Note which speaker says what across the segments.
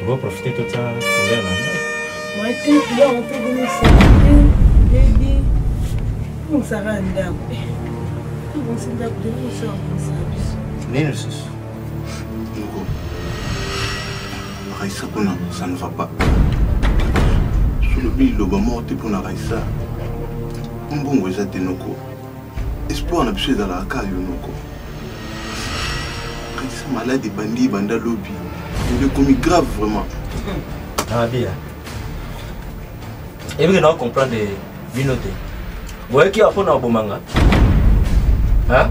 Speaker 1: va profiter de ça couleur là.
Speaker 2: Moi tu là on peut donner ça. Baby. On s'arrête là. On s'est là pour nous ça comme ça.
Speaker 1: Nils.
Speaker 3: Noko. Raissa kuna ça ne va pas. Sur le bill loba morte pour na Raissa. Mbongo eza te Noko. Espoir na biso ezala ka yo Noko. Raissa malade bandi banda lobby. Il est commis grave vraiment.
Speaker 1: Ah bien. Et vous n'avez comprendre de vinoter. Vous voyez qui a pris un bon manga? Hein?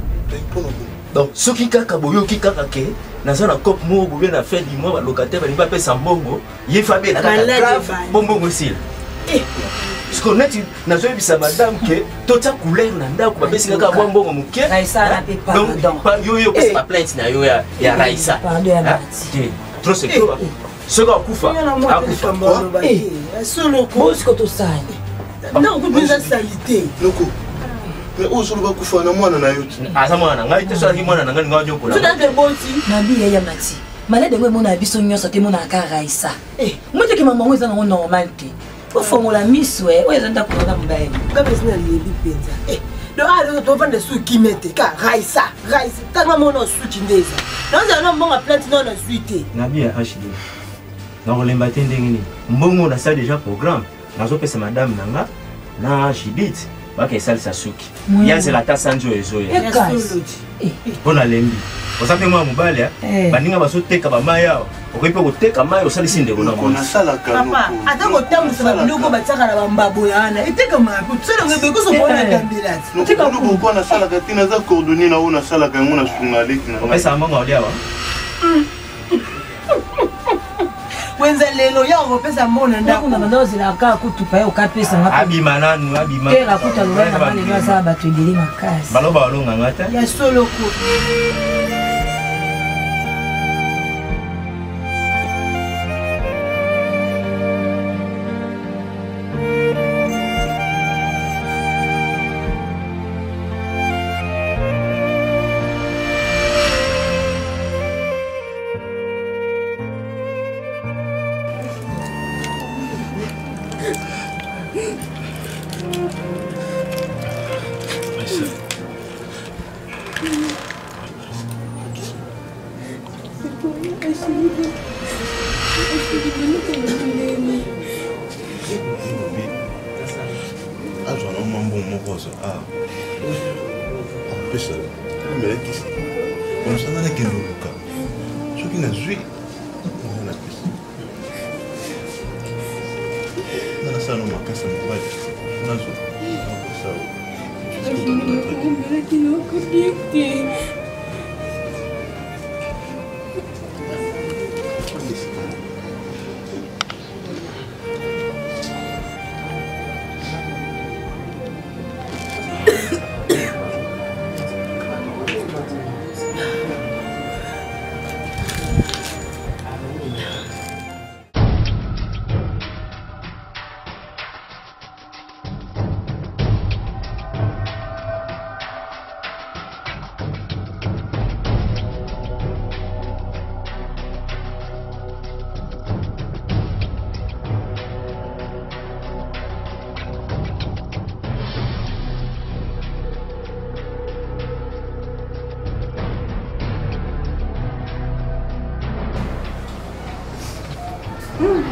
Speaker 1: Donc, ceux qui kaka boyo qui kaka ke, na zona cop mo boyo na fait du mois locataire ba pas sans bongo, il fa bien na grave bongo aussi. Eh, ce qu'on a dit na zo bisa madame ke tota couleur na ndako ba besi kaka bongo muke.
Speaker 4: Raissa na pe pardon.
Speaker 1: Donc, pas yo yo pas plainte na yo ya Raissa.
Speaker 4: Pardon ya Mati.
Speaker 1: Trop c'est trop. Ce qu'on kufa.
Speaker 2: Akufa mbolo. Solo ko.
Speaker 4: Bosi ko to sai.
Speaker 2: Non, ko bisa salite.
Speaker 3: Noko. Mais où solo ba kufa na mwana na yote.
Speaker 1: Asa mwana ngai te so ki mwana na ngai ngajo ko.
Speaker 2: Tu na de boti.
Speaker 4: Na bi ya Mati. Malade ngwe mona biso nyoso te mona ka Raissa. Moto ki mama ngwe za ngo normal te. Ko fongola miswe, o yeza ndako na mbaye.
Speaker 2: Ka besina libi penza. Do a do vendre sous qui mette ka Raissa. Raissa. Tellement mon sous kindeza. Non za no mbonga plante non na suite.
Speaker 1: Na bi ya HD. Na rolemba te ndengini. Mbongo na ça déjà programme. Nazo pesa madame nanga na Judith. Baka esali sa suki. Yanze la ta sanjo ezoya. Bona lembi. Osape mwa mubale ya. Baninga baso teka ba maya. Okoipe ko teka maya osali sinde ko na mona.
Speaker 2: Papa, atako tamu sa biloko bataka na bambabo yana. Eteka mapo. Tsela ngebe ko so bona kambelati.
Speaker 3: Teka ko ko na sala ka tina za coordonner na ona sala ka ngona sungaleki na.
Speaker 1: Pesa mbongo olia wa.
Speaker 2: Wenza lelo ya ngopesa mbona ndako.
Speaker 4: Kuna bando zila ka kutupa yo kapesa ngapa.
Speaker 1: Abima nanu abima.
Speaker 4: Kela kuta lwana bale lwa za batu ngeli makasi.
Speaker 1: Baloba balonga ngata.
Speaker 2: Ya solo ko.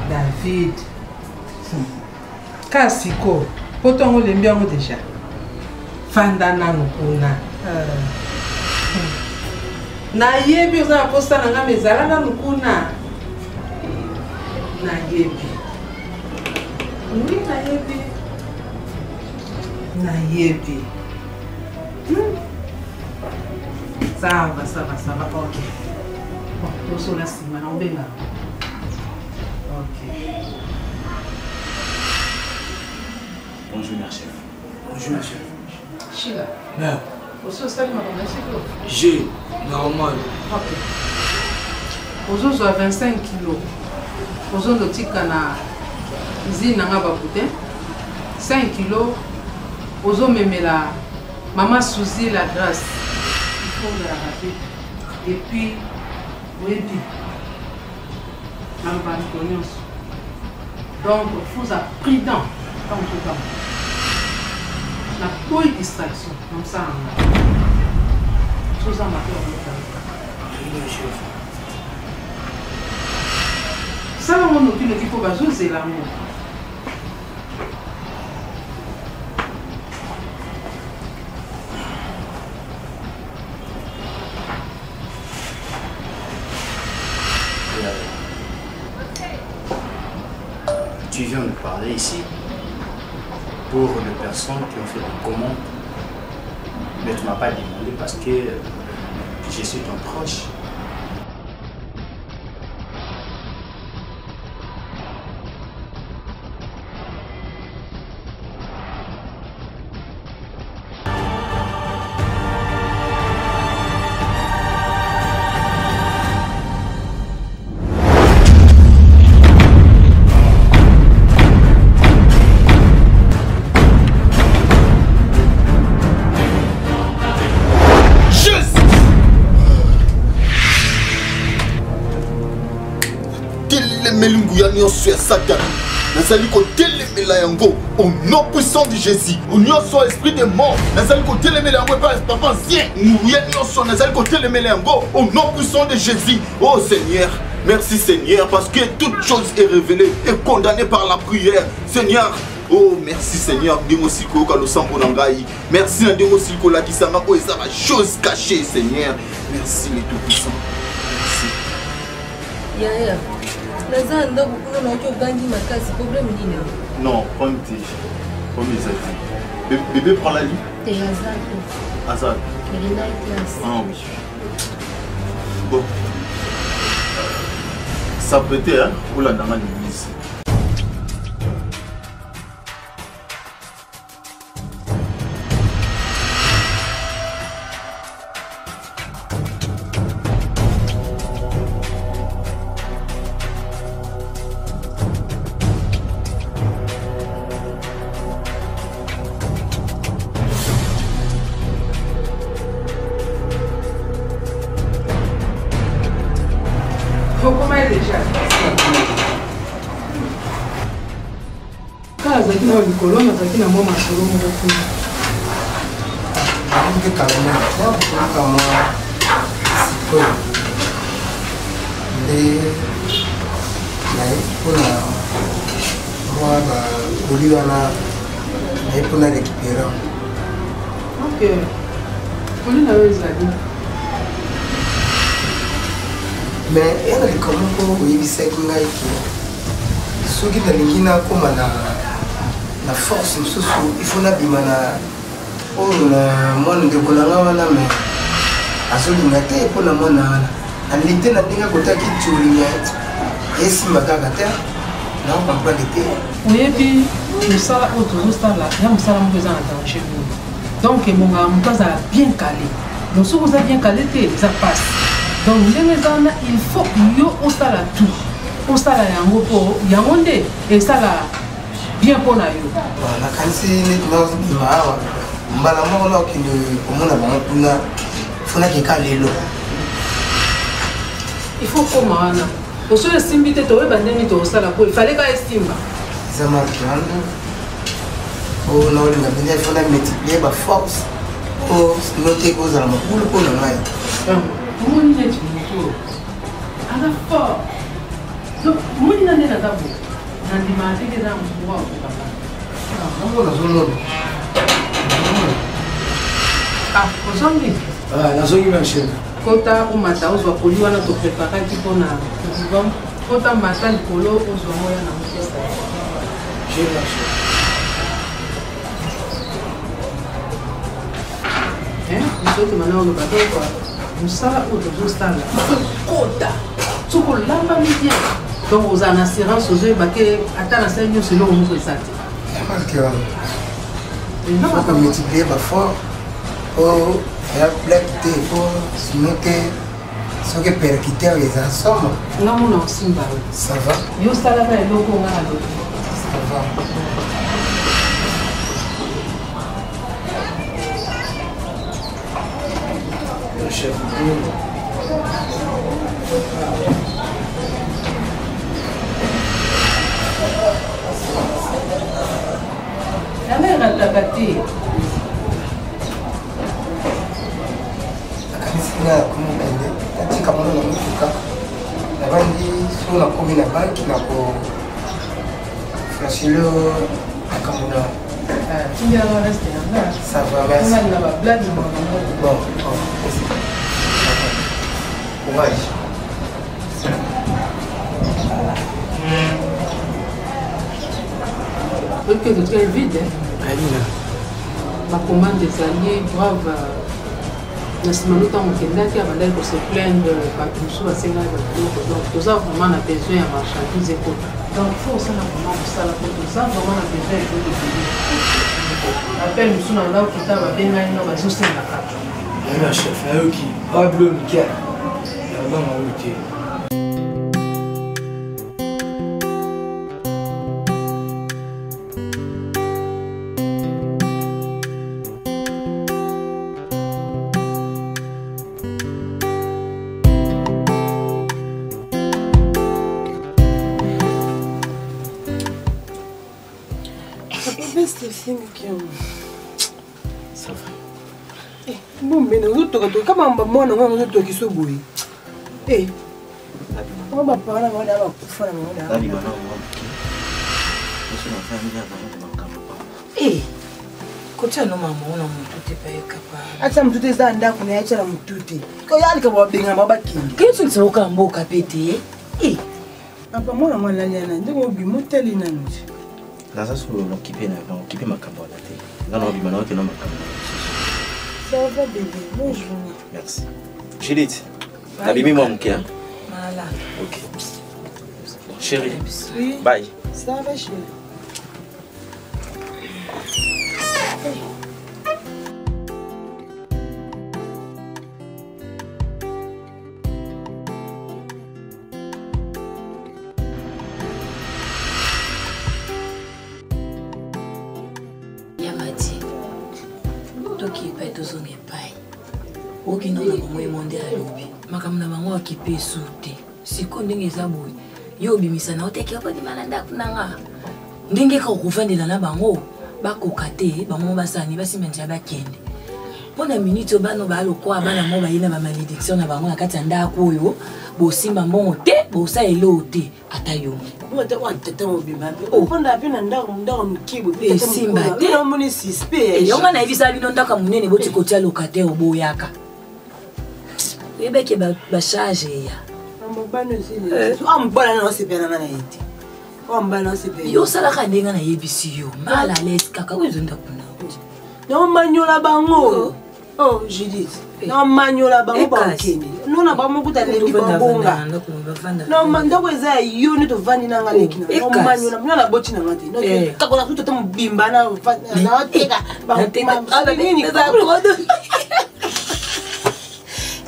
Speaker 5: David. Kasiko, potongo lembiango déjà. Fandana nukuna. Na yebi uza posta na ngame zalanga nukuna. Na yebi. Oui, na yebi. Na yebi. Ça va, ok. Bon, tout ça là, c'est maintenant bien là. Ok.
Speaker 6: Bonjour, ma chef.
Speaker 5: Bonjour, ma chef. Sheila.
Speaker 6: Merde.
Speaker 5: Vous savez ma bonne
Speaker 6: J'ai, normal.
Speaker 5: Ok. Vous avez 25 kilos. Vous avez na usine na bakute. 5 kilos. Vous avez la maman Suzy la grâce. Il faut de la rappeler. Et puis, oui, Donc, il faut être prudent quand on fait la bonne distraction, comme ça. Chose à ça, on a dit qu'il faut pas jouer l'amour.
Speaker 6: Tu viens de parler ici pour les personnes qui ont fait des commandes, mais tu ne m'as pas demandé parce que je suis ton proche.
Speaker 3: Satan. Nazali kotelemela yango au nom puissant de Jésus. Au nom son esprit de mort. Nazali kotelemela yango papa ancien. Nazali kotelemela yango au nom puissant de Jésus. Oh Seigneur, merci Seigneur parce que toute chose est révélée et condamnée par la prière. Seigneur, oh merci Seigneur. Merci na Dieu aussi ko la kisanga o eza la chose cachée Seigneur. Merci le tout puissant. Merci.
Speaker 2: Yaya.
Speaker 3: Non, comme ils ont bébé prend la lit. Azad. Ah oui. Bon. Ça peut être, hein, ou la dans l'église.
Speaker 7: Mais elle a comment il sait qu'il a été ceux qui n'ont comme la force il faut la bimana oh la moi ne décollera là mais à ce moment là pour la mona à l'été la dingue côté qui tu et si ma gagata non pas d'été
Speaker 5: oui puis nous ça autour ça là il y a un salam faisant dans chez nous donc mon gars ça bien calé donc si vous avez bien calé ça passe. Donc, il faut que vous sachiez tout. Vous sachiez tout. Et ça bien pour nous. Il faut comment vous soyez simbi il fallait qu'à estime.
Speaker 7: Ça marche. Oh non, il faut multiplier la force pour noter que vous allez
Speaker 5: Comment il est tout à la fois donc moi il n'en est pas bon dans les matins que dans le bois ah aujourd'hui
Speaker 7: nazongi machine
Speaker 5: kota o mata o zwa koliwa na to préparer tipo na vivant kota mata likolo o zwa moya na mosesa
Speaker 7: j'ai marché
Speaker 5: nous sommes maintenant au bateau quoi nous ça au stade kota soko lamba bien donc aux en assurance aux yeux baquet attend la scène selon nous que ça
Speaker 7: marqué il faut multiplier parfois oh ya black té pour noter ce que percuter les ensemble
Speaker 5: non non simba
Speaker 7: ça va
Speaker 5: yo sala ba eloko ngalo
Speaker 7: ça va
Speaker 6: chef.
Speaker 5: nataka te.
Speaker 7: Akanisikia kumukende katika mwana na mutuka. Na bandi sio na komi na banki na ko flashilo akamuna.
Speaker 5: Tu viens à rester là.
Speaker 7: Ça va, merci.
Speaker 5: On a la blague de mon
Speaker 7: Bon, courage.
Speaker 5: Parce que c'est très vite. Ma commande des alliés doivent. La semaine où on est là, pour se plaindre, donc tout ça vraiment on a besoin de marchandises. Donc il faut ça vraiment ça pour ça vraiment on a besoin de payer. Appelle nous là qui t'a bien gagné dans la société la carte.
Speaker 7: Le chef, ok. Pablo Mikel. Là-bas on a été.
Speaker 1: Ça va.
Speaker 2: Bon, mais nous tous, comment moi nous nous tous qui sont bouillis. Eh, on va parler on va faire on
Speaker 1: Dali bana moi. Monsieur ma famille a vraiment de
Speaker 4: Eh, kocha no mama ona mutute pa ekapa.
Speaker 2: Acha mtute za ndako na acha mtute. Ko yali ka babenga mabakini.
Speaker 4: Kenzo tsoka mboka pete. Eh.
Speaker 2: Apa mwana mwana nyana ndiko bimoteli na nje.
Speaker 1: Là ça sur l'occupé ma caméra là. Là on bimana que non ma caméra.
Speaker 2: Ça va bébé, bonjour.
Speaker 1: Merci. Judith. Abimi moi mon cœur.
Speaker 4: Voilà.
Speaker 1: OK. Chérie.
Speaker 2: Oui.
Speaker 1: Bye.
Speaker 2: Ça va chérie.
Speaker 4: Okino na moyo monde alobi makamna bango akipe sute siko ndenge za boy yo bimisa na oteki opa dimana ndaku nanga ndenge ka okuvandela na bango bakoka te bango basani basimenja bakende pona minute bano balokwa bana mo bayina ba malédiction na bango na kati ya ndaku oyo bosimba mbongo te bosa elo te ata yo
Speaker 2: Mwata kwa tata mobimba. Oponda pe na ndako mkibo.
Speaker 4: Simba te.
Speaker 2: Na moni sispe.
Speaker 4: Yonga na ibisa bino ndaka munene boti kotia locataire oboyaka. Ebeke ba charge ya.
Speaker 2: Mbana zile. Mbana na osepena na yiti. Mbana osepena.
Speaker 4: Yo sala ka ndenga na yebisi yo. Mala les kaka wezo ndakuna.
Speaker 2: No manyola bango. Oh Judith. No manyola bango ba okende. Nona ba mokuta leki babonga. No mandako eza yo ne to vandi na ngaleki na. No manyola mwana boti na ngati. No kako na tuto mbimba na oteka. Ba nini za kodo.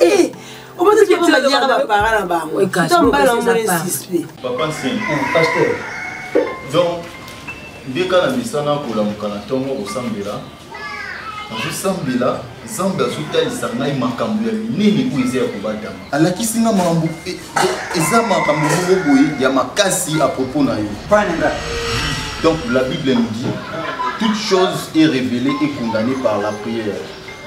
Speaker 2: Eh, o moto ke ba dia ba para na bango. Tombala mo resispe.
Speaker 3: Papa Saint, pasteur. Donc ndeka na misana kula mukana tongo osambela. Azosambela Zamba azotalisa ngai makambo ya minene oyo eza ya kobatama. Alakisi nga makambo eza makambo boye ya makasi à propos na yo. Donc la Bible nous dit toute chose est révélée et condamnée par la prière.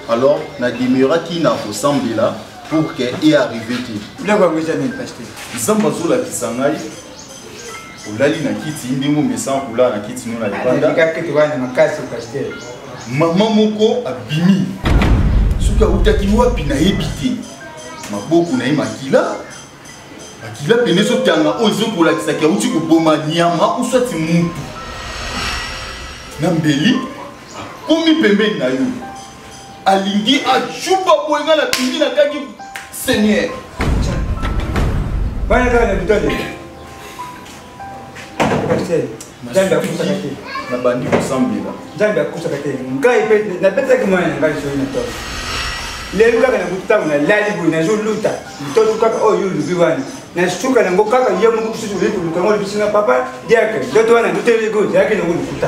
Speaker 3: Alors na demeuraki na kosambela pour que ait arrivé te. Zamba azolakisa ngai olali na kiti ndingo mesa kula na kiti no na libanda. Maman moko abimi suka utaki wapi na yebite maboko na makila makila penezo tanga ozo kola kisaki uti koboma nyama uswati mutu na mbeli komi pembeni na yo alingi achuba boenga la pindi na kaki Seigneur
Speaker 8: bana kana bitole pasteur Zamba kusakate
Speaker 3: na bandi kusambela
Speaker 8: Zamba kusakate ngai pe na pesa kama ngai sio na to lelo kaka na kutamu na lali bu na zo luta mtoto kaka oh yulu biwani na shuka na ngokaka yemu kususu letu lukango bisina papa diake doto wana ndotele go diake na ngulukuta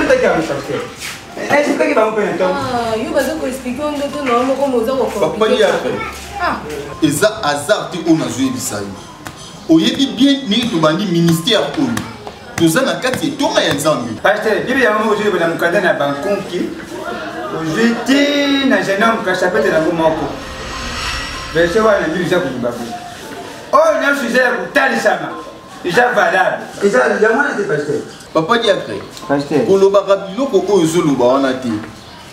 Speaker 8: ndio kama pasteur est-ce que va me to
Speaker 2: yo bazo ko expliquer ndoto na mo ko moza ko
Speaker 3: papa diake eza hasard te on a joué bisayo oyebi bien ni to bandi ministère oyo toza na kati etonga ya nzambe.
Speaker 8: Pasteur, bibi ya mama ozwi na mukanda na bankonki ozwi ti na jeune homme kasapete na moko verset wana bibi za kuzibabu oyo nyonso eza ya kotalisama eza valable eza yango wana te pasteur.
Speaker 3: Papa Diacre, kolobaka biloko oyo ozoloba wana te.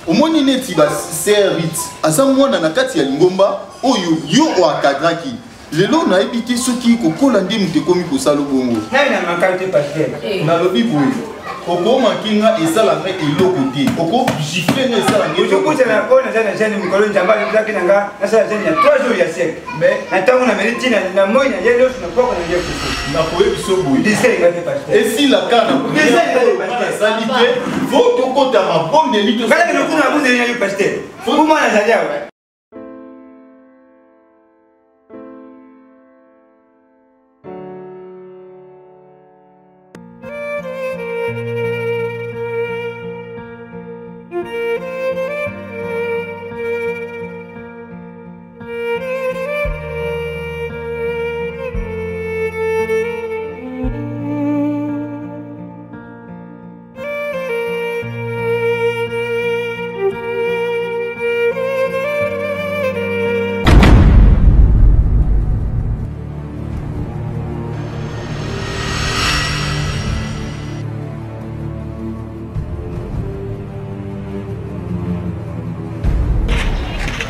Speaker 3: Omoni neti baserit aza mwana na kati ya lingomba oyo yo oakadraki. Lelo nayebi te soki kokola nde moto ekomi kosala bongo.
Speaker 8: Ngai na makali te pasteur.
Speaker 3: Nalobi boye okomaki nga esalanga eloko te. Okogifle nga esalanga eloko te.
Speaker 8: Okokutana mpo naza na jeune mikolo nzambe alobaki na nga nasala jeune ya 3 jours ya siècle. Na ntango na meli ntina na moi na ye nyonso na poko na ye fufu.
Speaker 3: Nakoyebi so boye.
Speaker 8: Disenga te pasteur.
Speaker 3: Esilaka na esali te fo tokota mabondeli to.
Speaker 8: Kala kino kuna mabondeli na yo pasteur. Fo mwana azali awa.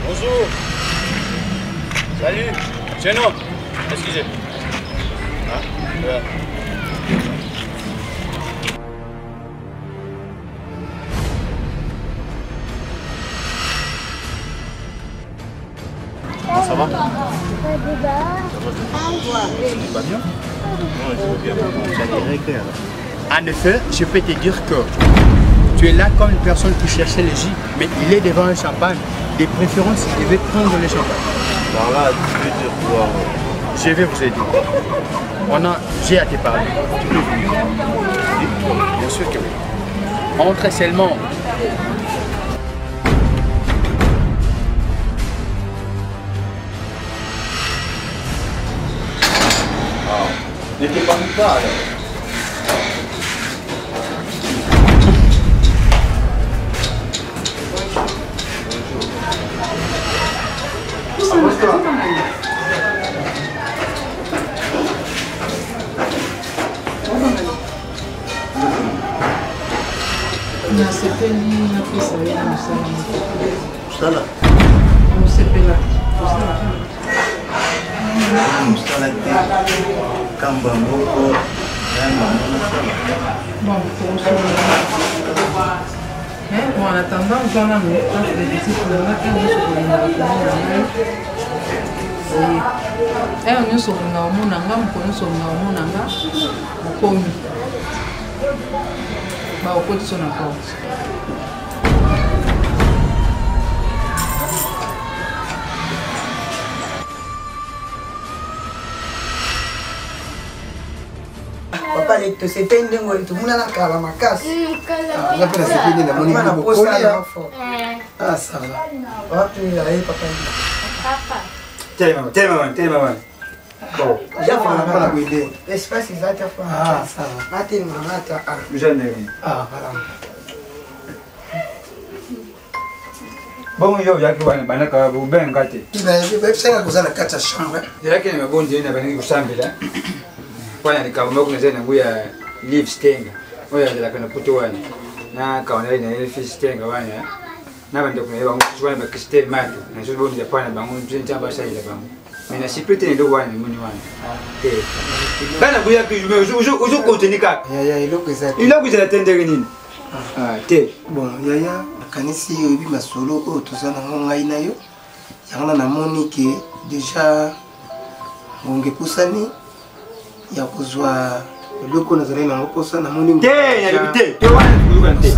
Speaker 6: Bonjour. Salut. Jeune homme. Excusez. Ah, voilà. Ça va? Pas bien? Non, je veux bien. En effet, je peux te dire que tu es là comme une personne qui cherchait le jus, mais il est devant un champagne. De préférence, je vais prendre le champagne.
Speaker 1: Par là, tu veux dire quoi?
Speaker 6: Je vais vous aider. J'ai à te parler. Tu peux venir? Bien sûr que oui. Entrez seulement.
Speaker 3: Ne t'épargne pas alors.
Speaker 5: nasepeli napesa ye na mosala
Speaker 1: mosala
Speaker 5: mosepela
Speaker 1: mosala te kamba moko
Speaker 5: bon en attendant wana motage de visite nanga te nyonso kolingaka komona ngai oyo nyonso kolingaka komona nga moko nyonso kolingaka komona nga okomi baokotisa na porte
Speaker 7: papa lekto sepe ndengo tomona kala makasi
Speaker 9: nga mpe nasepe nde namoni bokolia
Speaker 7: ça va wapi aye papa
Speaker 8: telema
Speaker 7: jafana bwende espace ezati afana ça va natelema ngata voilà
Speaker 8: bon yo yaki wana banaka bubenga te
Speaker 7: senga koza na kati ya chambre
Speaker 8: yaki na mabondi na baniki kusambela wana likambo moko naza nango ya live stenga oyo azalaka na poto wana na kawana na ile fils stenga wana na bandeko na ye bango wana bakristel mato na so bondi ya pana bango nzenta basalila bango mais na sipete ndo wana moni wana te kana buya ki uzo konteni kaka
Speaker 7: ya iloko ezati
Speaker 8: iloko ezala tendere nini te
Speaker 7: bon yaya nakanisi oyebi masolo oyo toza nango ngai na yo yango namoni ke deja ngonge epusani ya kozwa eloko nazali nango mposa namoni
Speaker 8: te yalobi te te wana kuluka te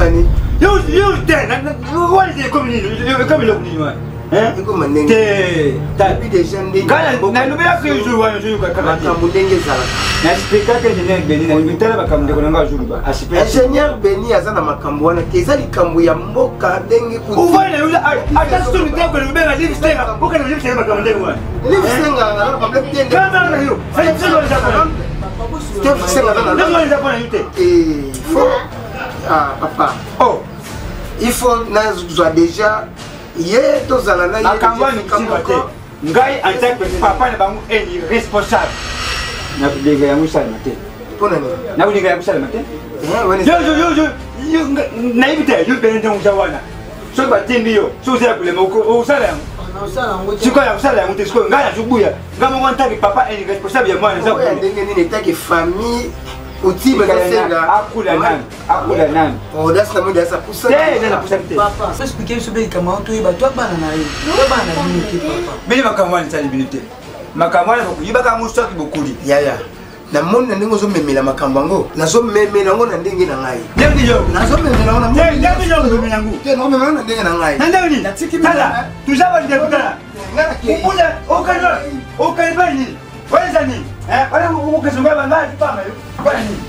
Speaker 8: yo te wana te comme eloko nini wana
Speaker 7: ekoma ndenge tapi deja
Speaker 8: nalobelaka yo jour wana
Speaker 7: makambo ndenge ezalaka
Speaker 8: na spectacle ingénieur beni namitala makambo ndeko nanga jour ba
Speaker 7: ingénieur beni aza na makambo wana te eza likambo ya mboka ndenge
Speaker 8: ata soni te kolobela live stenga okana live stenga makambo ndenge wana
Speaker 7: live stenga na problème te
Speaker 8: kama na yo
Speaker 7: Il faut. Ah, papa.
Speaker 8: Oh.
Speaker 7: Il faut déjà. Hier, tous à la
Speaker 8: Ngai en tant que papa na bango est responsable. Na bilenga ya musala mate.
Speaker 7: Pona ni.
Speaker 8: Na bilenga ya musala mate. Yo na ibita yo bende njawana. So ba timbi yo. So za kule moko usala yango. Siko ya usala yango tesiko ngai na jubuya. Ngamo wanta ki papa est responsable ya mwana za kule.
Speaker 7: Ndenge nini taki famille Oti basenga
Speaker 8: akula nani
Speaker 7: that's the mode ça pousse
Speaker 8: papa
Speaker 10: ça expliquer sur les camarades to ba to bana na yo to bana minute papa
Speaker 8: bili makamwani tali minute makamwani ko yiba ka musto ki bokuli
Speaker 7: ya na mona ndenge zo memela makambango nazo memela ngo na ndenge na ngai
Speaker 8: ndenge yo
Speaker 7: nazo memela ngo na
Speaker 8: ndenge yo memela ngo
Speaker 7: te no memela na ndenge na ngai
Speaker 8: na ndenge ni tala tujaba ndekutala ukula okani Where's Annie? Why don't you walk around my family?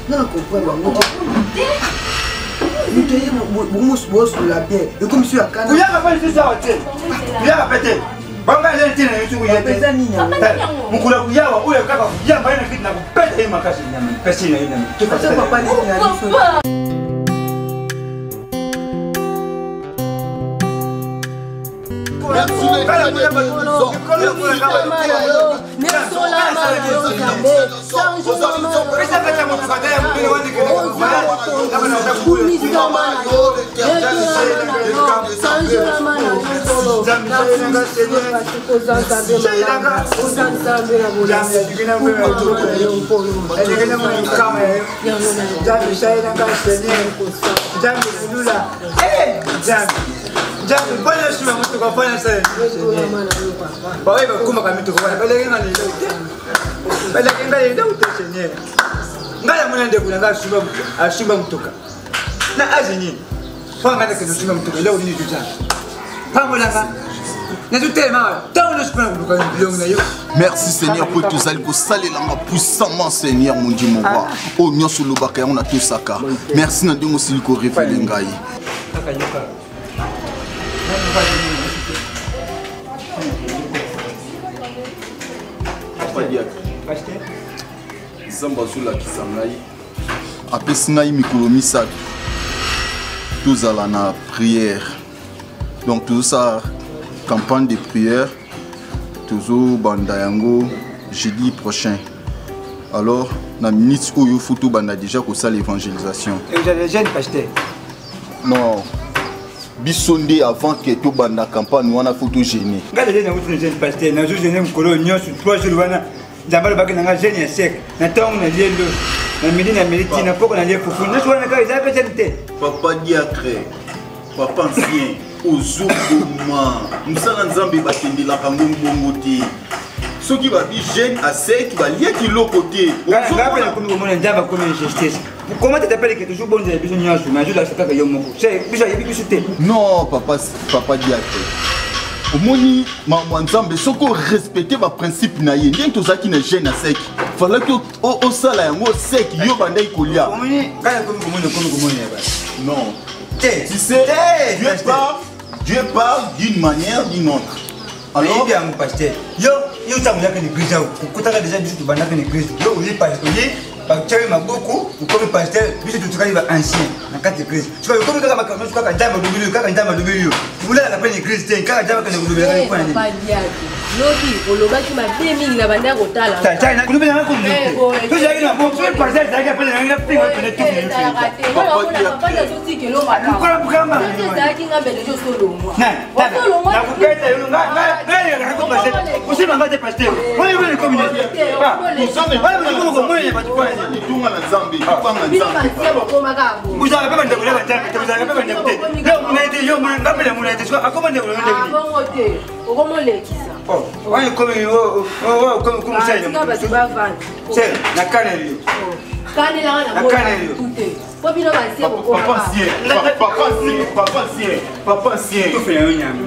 Speaker 10: Non, comprends pas. Nous te disons, sur la bière. Et comme sur la canne.
Speaker 8: Vous avez pas dit ça, vous avez pété. Banga les tiens, vous avez pété. Vous voulez vous y avoir, vous avez capable, vous y avez un fitna, vous pétez ma casse, personne n'a eu. Tu peux pas dire. Jambo bwana shima mtu kwa fanya sasa. Bawe bakuma kama mtu kwa bale ngani ndio. Bale ngani ndio uteshenye. Ngala mwana ndio kuna ngala shima mtuka. Na azi nini? Fanga ndio kitu shima mtuka leo nini tuta. Pamoja na
Speaker 3: Merci Seigneur pour tous les gens puissamment Seigneur mon Dieu mon roi. Oh nyo solo bakaya on a tout saka. Merci na ndingo siliko révéler ngai. Zamba zula kisangai. Apesi ngai mikolo misato. Tozala na prière. Donc tout ça campagne de prière toujours banda yango jeudi prochain. Alors na minute oyo futu banda déjà ko ça l'évangélisation.
Speaker 8: Et vous avez jeune pasteur?
Speaker 3: Non. Bisonde avant que to banda campagne wana futu gêné.
Speaker 8: Ngale jeune vous jeune pasteur na zo jeune mkolo nyoso 3 jours wana njambalo baki na jeune ya sec. Na tongo na liendo. Na midi na militi na poko na liendo fufu. Nyoso wana ka za petite.
Speaker 3: Papa diacre. Papa ancien. Ozokoma musala nzambe batendela kango mbongo te soki babi jeune aseki baliaki loko te
Speaker 8: ngapela komi komona nzambe akomi injustice comment t'appelles que toujours bon de besoin nyonso mais je la saka yo moko c'est biso yebi biso te
Speaker 3: non papa diate omoni mamwa nzambe soko respecter ba principe na ye ndenge tozaki na jeune aseki fallait que osala yango seki yo bandai kolia
Speaker 8: omoni kala komi komona ya ba
Speaker 3: non tu sais Dieu parle d'une manière, d'une autre.
Speaker 8: Alors, bien, mon pasteur, yo, tu as une église, tu as déjà dit que tu vas une église, yo, oui, pasteur, tu as beaucoup, comme pasteur, tu as ancien, dans 4 églises. Tu vas comme tu as
Speaker 11: Loki, olobaki mabe mingi na banda kotala.
Speaker 8: Tata, na kulubela na kulubela. Tu sais na bon, tu passer ça que pele na pingo pele tu.
Speaker 11: Papa na soti ke lo maka.
Speaker 8: Ukora mkamba.
Speaker 11: Tu sais ki ngabe de solo mo.
Speaker 8: Na, tata. Na kupeta yo na ko passer. Usima ngate passer. Wewe wewe community. Ah, usame. Wewe ni ko mwenye batukwana.
Speaker 3: Tunga na Zambi, tunga Zambi.
Speaker 8: Uzaka pepa ndeko leba ndeko, uzaka pepa ndeko te. Leo munaite yo ngabe la munaite. Akoma ndeko ndeko.
Speaker 11: Ah, bongo te. Okomolekisa.
Speaker 8: Oh, why you coming? Oh, come say them. Say, na canel.
Speaker 11: Canel na tout. Popino va ser
Speaker 3: Papa sien.
Speaker 8: Tu fais un nyam.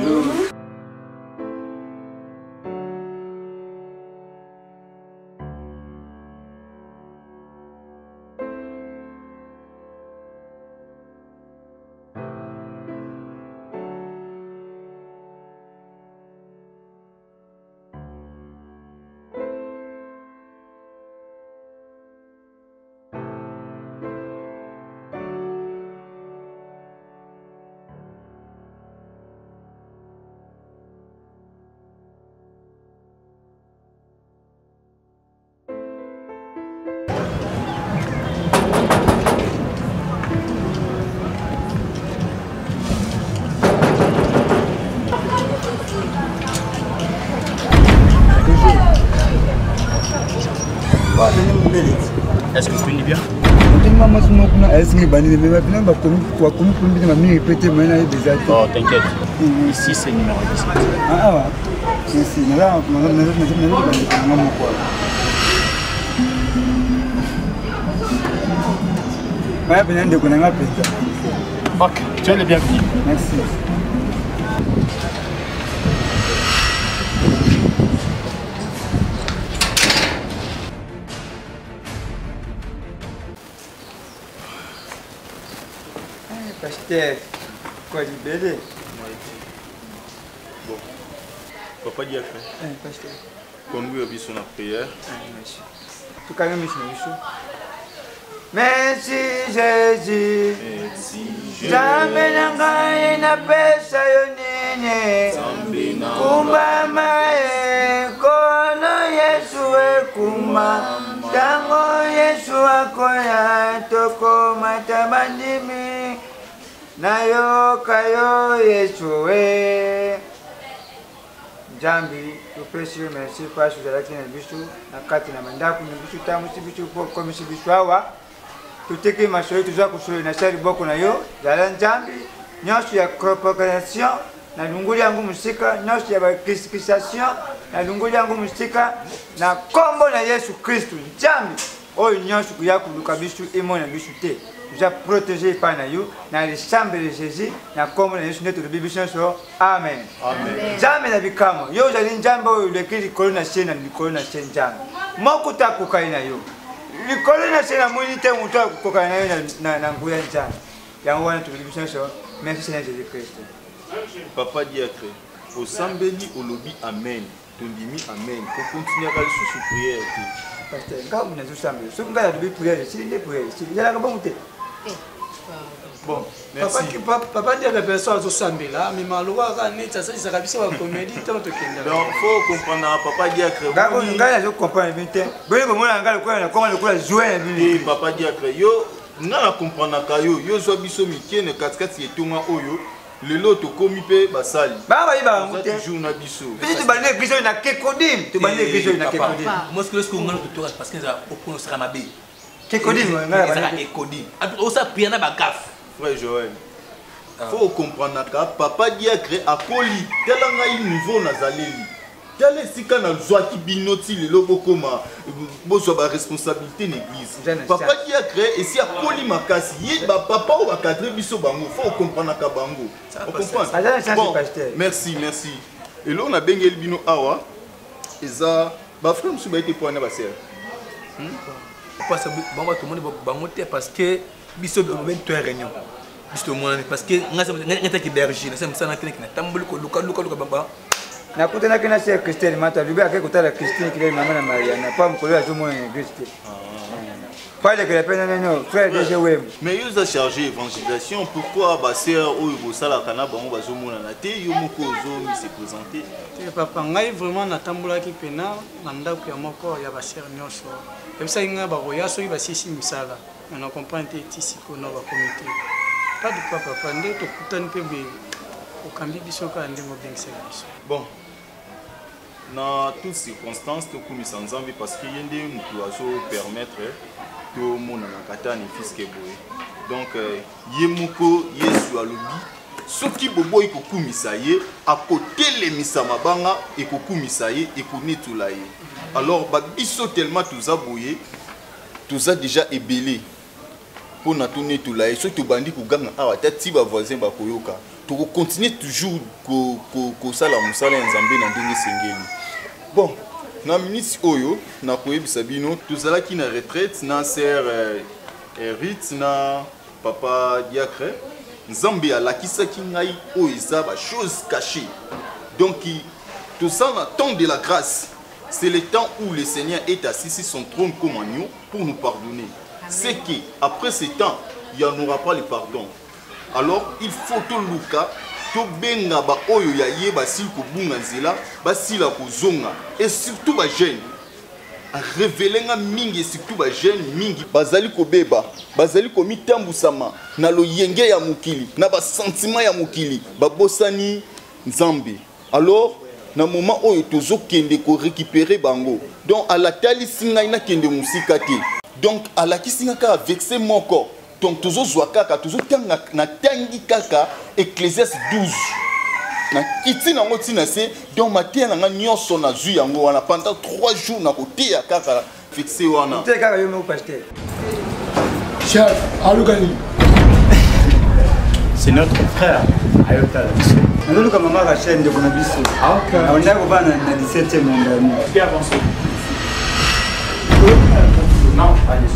Speaker 6: Est-ce que tu connais bien? Oh, t'inquiète. Ici, c'est le numéro 17. Ok, tu es le bienvenu.
Speaker 8: Merci. Pasteur, quoi libéré?
Speaker 3: Bon, papa dit après.
Speaker 8: Pasteur.
Speaker 3: Conduit au biso la prière.
Speaker 8: Merci. Tu connais mes choses. Merci Jésus. Jamais n'engagne na pesa yonine. Kumba mae kono Yesu ekuma. Tango Yesu akoya toko matabandimi. Nayo kayo Yesu e. Jambi, tupesi merci kwa shukrani na bisu na kati na mandaku na bisu tamu si bisu kwa misi bisu hawa. Tuteke mashoyi tuza kushoyi na shari boko na yo zala njambi nyosho ya propagation na lunguli yangu musika nyosho ya bakristification na lunguli yangu musika na kombo na Yesu Kristo njambi oyo nyosho kuya kuluka bisu imo na bisu te tuza protéger pa na yo na lishambe de Jésus na kombo na Yesu neto de bisu so amen amen njambi na bikamo yo zali njambi oyo lekili kolona shena ni kolona shena njambi mokuta kukaina yo likolo na sena mwini te mutu akukoka na yo na nguya njana yango wana tubikibisa so merci Seigneur Jésus Christ.
Speaker 3: Papa diacre osambeli olobi amen tondimi amen ko continuer ka sous prière te
Speaker 8: pasteur nga muna zusambeli so nga lobi prière si les prière si yala ka bon te
Speaker 3: bon merci
Speaker 12: papa diacre personne zusambela mais maluka ka neta ça ça kabisa ba comédie tant to kenda
Speaker 3: donc faut comprendre papa diacre
Speaker 8: nga je comprendre bien bon mona nga ko na comment le ko jouer
Speaker 3: ni papa diacre yo nga na comprendre ka yo zo biso mike ne katikati etonga oyo lelo to komi pe basali
Speaker 8: ba ba
Speaker 3: ngute jour na biso
Speaker 8: tu bande biso na kekodim tu bande biso na kekodim
Speaker 1: moi ce que ce qu'on ngalo to parce que ça au point sera mabe
Speaker 8: kekodim nga
Speaker 1: ça kekodim on ça prier na ba gaffe
Speaker 3: frère Joël faut comprendre ka papa diacre akoli telanga niveau na zaleli telle sika na zwaki binoti lelo bokoma bozwa ba responsabilité l'église papa diacre et si akoli makasi ye ba papa o ba cadre biso bango faut comprendre ka bango on comprend bon, merci et là on a bengeli bino awa eza ba frère musu ba été pour na ba sœur
Speaker 1: parce que bango tout le monde bango te parce que biso ben to réunion biso mon parce que ngata ki berger na ça na clinique na tambuli ko luka baba
Speaker 8: na kutana kina sœur Christine mata lubi akekutala Christine kile mama na Mariana pas mkolo ya jomo en Christ pas que la peine non frère déjà ouais
Speaker 3: mais ils ont chargé évangélisation pourquoi ba sœur ou bo sala kana bango ba zomona na te yo moko zo mi se présenter
Speaker 12: papa ngai vraiment na tambula ki pena na ndako ya moko ya ba sœur nyonso ebisa nga ba roya so ba sisi misala on comprend te ici ko na ba comité pas de papa nde to kutani pe be o kambi biso ka ndemo bien service
Speaker 3: bon dans toutes circonstances to kumisa nzambe parce que yende mutu azo permettre to mona na katani fiske boye donc yemoko Yesu alobi soki bobo ikokumisa ye akotelemisa mabanga ekokumisa ye ekonetula ye alors ba biso tellement tuza boye tuza déjà ebelé pour na tonetula ye so to bandi kuganga awa tati ba voisin ba koyoka to continuer toujours ko sala musala nzambe na ndenge sengeli bon na minute oyo na koyebisa bino tozalaki na retraite na sœur Rit na papa diacre nzambe alakisaki ngai oyo eza ba chose cachée donc tout ça na temps de la grâce c'est le temps où le Seigneur est assis sur son trône comme agneau pour nous pardonner. C'est que après ce temps il n'y en aura pas le pardon. Alors il faut tout luka to benga ba oyo ya ye ba sil ko bunga nzela ba sila ko zonga et surtout ba jeune a révéler nga mingi surtout ba jeune mingi bazali ko beba bazali ko mitambusama na lo yenge ya mukili na ba sentiment ya mukili ba bosani nzambe. Alors na moment oyo tozo kende ko récupérer bango donc à la tali singa ina kende musika te donc alakisi kaka vexé moko donc tozozwa kaka tozotanga na tangi kaka Ecclésiaste 12 na kiti nango tina se donc matin nanga nyonso na zu yango wana pendant 3 jours na kotia kaka fixé wana
Speaker 8: te kaka yo mo pasteur
Speaker 6: chef alugani
Speaker 13: c'est notre frère ayota
Speaker 8: nalo kama mama chaîne de bonabiso on a ko bana na 17e monde
Speaker 13: bien avancé non allez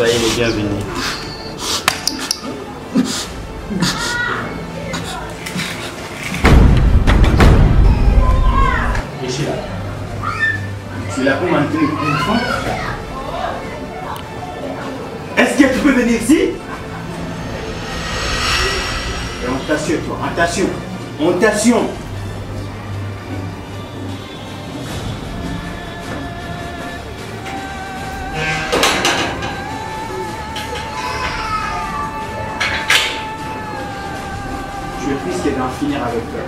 Speaker 13: Soyez les bienvenus. Richila, tu l'as pour maintenir une fois. Est-ce que tu peux venir ici? Et on t'assure, toi, attention, on t'assure. D'en finir avec toi.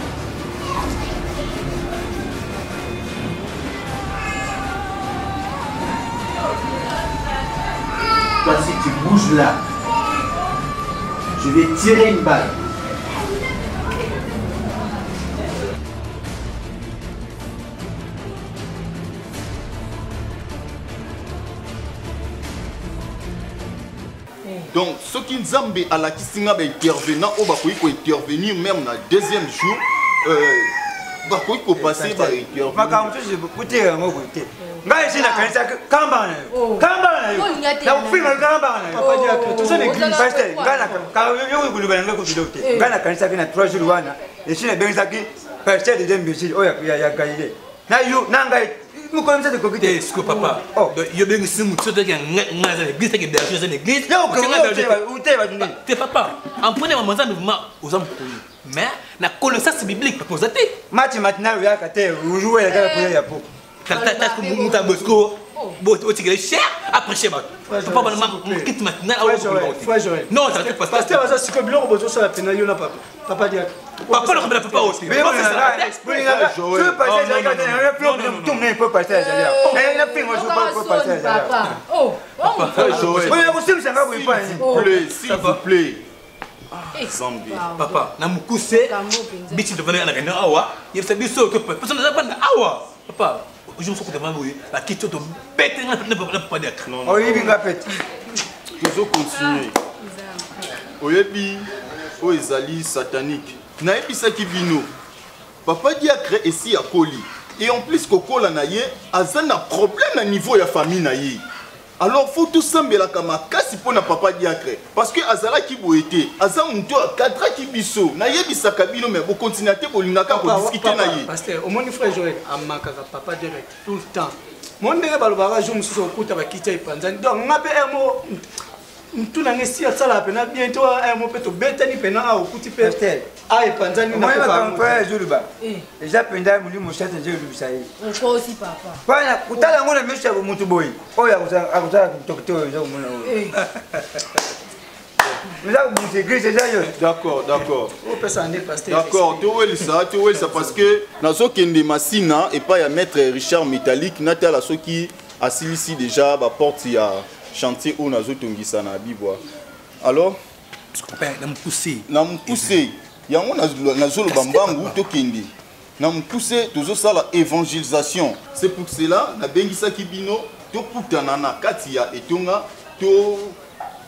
Speaker 13: Toi, si tu bouges là, je vais tirer une balle.
Speaker 3: Donc, ce qui nous a à la Kissinga intervenant, on va intervenir même dans le deuxième jour. On va passer par intervenir.
Speaker 1: Papa, je vais papa, en prenant ma maison de aux hommes. Mais la connaissance biblique,
Speaker 8: match matinal, vous jouez la
Speaker 1: après chez moi. Papa, quitte maintenant. Non, ça fait pas.
Speaker 12: Pasteur, ça c'est que blanc, on ça la peine, il y en a pas. Papa dit.
Speaker 1: Papa, ne peut pas aussi. Mais moi,
Speaker 3: s'il vous plaît.
Speaker 1: Papa, na mukuse, bichi de venir à la réunion awa, il s'est dit ça que personne ne va pas awa. Papa, je me suis dit la question de péter ne peut pas dire.
Speaker 8: Oh, il vient péter.
Speaker 3: Toujours continuer. Oyebi, oezali satanique. Na episa kibino. Papa dit a créé ici à Koli. Et en plus Kokola na ye, azan a problème à niveau ya famille na ye. Alors faut tout sembler comme kasi pour na papa diacre parce que azala ki boete azam muto kadra ki biso na yebisa kabino mais bo continuer te bolingaka ko discuter na ye
Speaker 12: pasteur au mon frère Joël amaka papa direct tout le temps mon ndenge balobaka jo mususu okuta bakita ipanzani donc ngape emo ntuna ngesi asala pena bientôt emo peto betani pena okuti pe ai panzani na
Speaker 8: kwa frère Zuluba déjà penda muli moshate je lubisa ye
Speaker 11: on aussi papa
Speaker 8: bana kutala ngona mesha mutu boy oya akuza kutokito yo mona
Speaker 3: D'accord.
Speaker 12: D'accord,
Speaker 3: tu vois ça parce que dans ce qui est Massina et pas y a maître Richard Métallique, n'a la ce qui a ici déjà la porte il y a chantier où nazo tongisa na bibois. Alors, na poussé. Yango nazo le bambangu to kindi. Na poussé toujours ça la évangélisation. C'est pour cela na bengisa kibino to putana na katia etonga to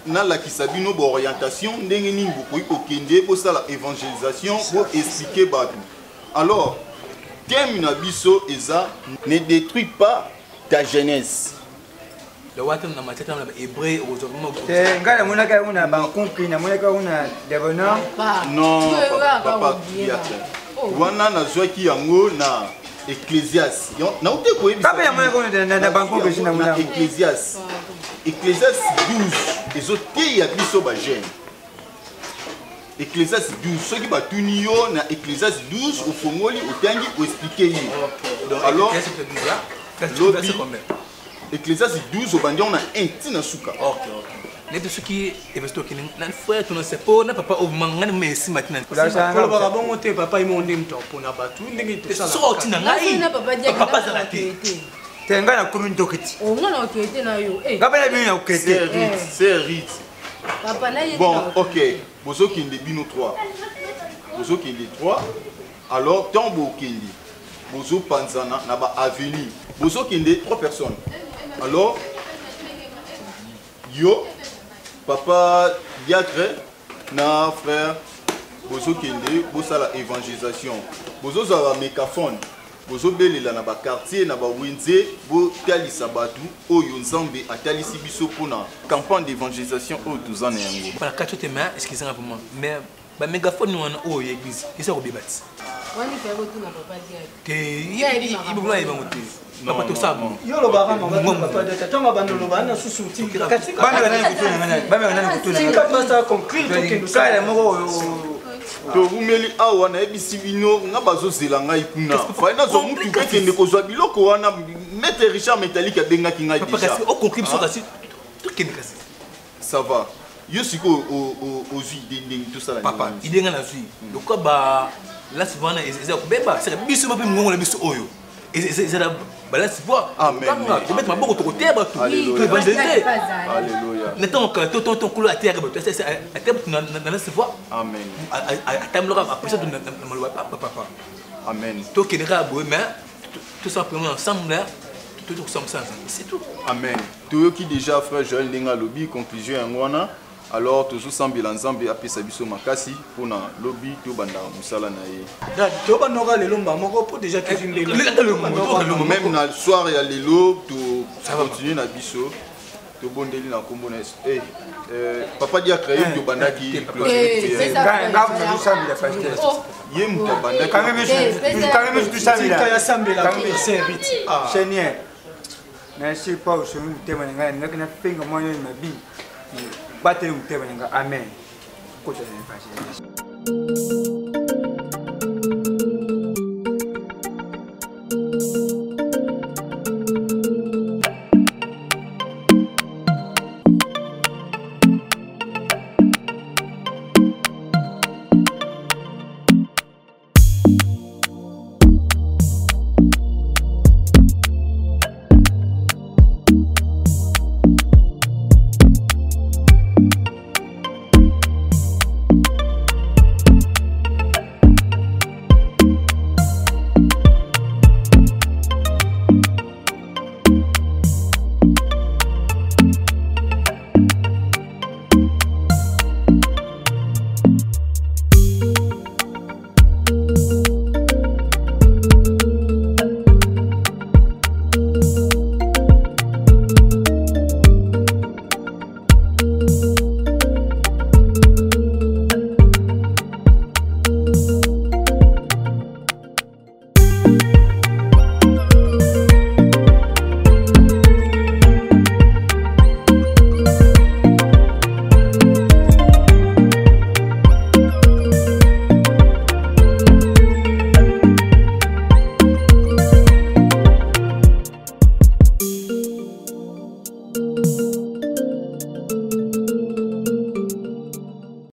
Speaker 3: na la kisabino bo orientation ndenge nini bokoyi kokende pour ça la évangélisation pour expliquer batu. Alors, thème na biso eza ne détruis pas ta jeunesse.
Speaker 1: Le watem na matata na hébreu aujourd'hui.
Speaker 8: Ngala monaka una ba compris na monaka una débonheur.
Speaker 3: Non, papa. Wana na zwaki yango na Ecclésiaste. Na ote ko yebisa.
Speaker 8: Papa ya monaka na ba compris na monaka
Speaker 3: Ecclésiaste. Ecclésiaste 12 ezote ya biso ba jeune. Ecclésiaste 12 ceux qui batuni yo na Ecclésiaste 12 au fongoli au tangi au expliquer alors Ecclésiaste 12 au bandi on a un tina suka.
Speaker 1: OK. Les de ceux qui investissent qui nan frère tu ne sais pas na papa au mangana merci maintenant.
Speaker 12: Pour ba bon monter papa il monde mto pour na batu ndenge to sala.
Speaker 1: Sorti na ngai. Papa za la té.
Speaker 8: Tenga na kumi ndokiti.
Speaker 11: Oh ngana okete na yo.
Speaker 8: Ngaba na bino okete.
Speaker 3: C'est rite.
Speaker 11: Papa na yé.
Speaker 3: Bon, OK. Bozo qui est bino 3. Bozo qui est 3. Alors tombo kindi. Bozo panzana na ba avenue. Bozo qui est 3 personnes. Alors yo papa Diacre na frère Bozo Kende bosa la évangélisation Bozo za ba mégaphone Bozo belela na ba quartier na ba wenze bo talisa batu oyo nzambe atalisi biso pona campagne d'évangélisation o tuzana yango
Speaker 1: para kacho te ma excusez moi mais ba mégaphone wana oyo église isa ko bebati
Speaker 11: wani pe ko tuna papa Diacre
Speaker 1: ke ibula ibangote papa to sabu
Speaker 12: yo lo ba kama papa Diacre tanga bandolo bana susu tinga katika
Speaker 8: bana nani kutuna nani bana nani kutuna
Speaker 12: tinga pasta concrete to kendo
Speaker 8: kala moko
Speaker 3: to rumeli awa na ebisi bino nga bazozela ngai kuna faina zo mutu kende kozwa biloko wana mettre Richard métallique abengaki ngai déjà
Speaker 1: au concrete so kasi to kende kasi
Speaker 3: ça va yo siko aux idées tout ça la
Speaker 1: papa idée nga na zui lokwa ba la sivana eza kubeba c'est biso mapi ngongo na biso oyo eza la sivwa
Speaker 3: amen
Speaker 1: ko mettre maboko to koteba to évangéliser alléluia neton ka to kulo atera ba c'est ateba na la sivwa
Speaker 3: amen
Speaker 1: atamloka après to na malwa papa
Speaker 3: amen
Speaker 1: to kenera bo mais tout simplement ensemble tout ensemble c'est tout
Speaker 3: amen to qui déjà frère Joël Ndenga lobby conclusion ngwana alors toujours sambela nzambe apesa biso makasi pona lobby to banda musala na ye
Speaker 12: da to banoka lelo mbamoko po déjà tuzindela
Speaker 3: même na soir ya lelo to continuer na biso to bondeli na kombo na papa dia créer to bandaki ye muto bandaki
Speaker 8: quand même tout ça
Speaker 12: ya sambela c'est vite
Speaker 8: Seigneur merci pas au Seigneur tema ngana ngana finga moyo na bi bateli mutema nga amen. Kocha ni